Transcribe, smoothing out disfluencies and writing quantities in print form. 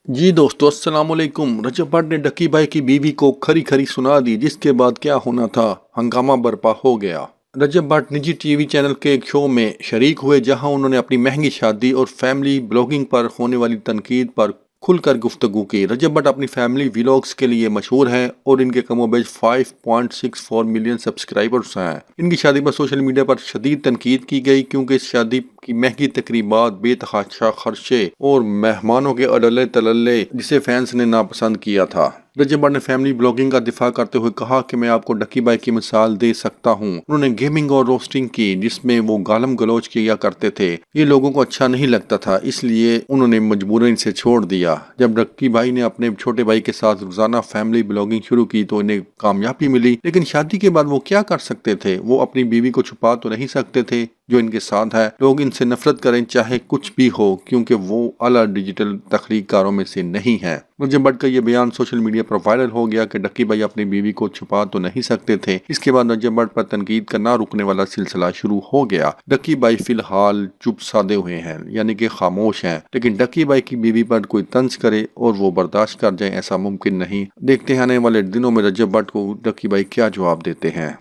जी दोस्तों, अस्सलाम वालेकुम। रजब भट्ट ने डक्की भाई की बीवी को खरी खरी सुना दी, जिसके बाद क्या होना था, हंगामा बर्पा हो गया। रजब भट्ट निजी टीवी चैनल के एक शो में शरीक हुए, जहां उन्होंने अपनी महंगी शादी और फैमिली ब्लॉगिंग पर होने वाली तनकीद पर खुलकर गुफ्तगू की। रजब भट्ट अपनी फैमिली व्लॉग्स के लिए मशहूर हैं और इनके कमोबेश 5.64 मिलियन सब्सक्राइबर्स हैं। इनकी शादी पर सोशल मीडिया पर शदीद तनकीद की गई, क्योंकि इस शादी की महंगी तकरीबात, बेतहाशा खर्चे और मेहमानों के अडले तलल्ले, जिसे फैंस ने नापसंद किया था। रजब भट्ट ने फैमिली ब्लॉगिंग का दिफा करते हुए कहा कि मैं आपको डक्की भाई की मिसाल दे सकता हूँ। उन्होंने गेमिंग और रोस्टिंग की, जिसमें वो गालम गलौज किया करते थे। ये लोगों को अच्छा नहीं लगता था, इसलिए उन्होंने मजबूरन से छोड़ दिया। जब डक्की भाई ने अपने छोटे भाई के साथ रोजाना फैमिली ब्लॉगिंग शुरू की तो इन्हें कामयाबी मिली, लेकिन शादी के बाद वो क्या कर सकते थे? वो अपनी बीवी को छुपा तो नहीं सकते थे जो इनके साथ है। लोग इनसे नफरत करें चाहे कुछ भी हो, क्योंकि वो आला डिजिटल तख्लीकारों में से नहीं है। रजब भट्ट का ये बयान सोशल मीडिया पर वायरल हो गया कि डक्की भाई अपनी बीवी को छुपा तो नहीं सकते थे। इसके बाद रजब भट्ट पर तनकीद का ना रुकने वाला सिलसिला शुरू हो गया। डक्की भाई फिलहाल चुप साधे हुए हैं, यानी कि खामोश हैं, लेकिन डक्की भाई की बीवी पर कोई तंज करे और वो बर्दाश्त कर जाए, ऐसा मुमकिन नहीं। देखते हैं आने वाले दिनों में रजब भट्ट को डक्की भाई क्या जवाब देते हैं।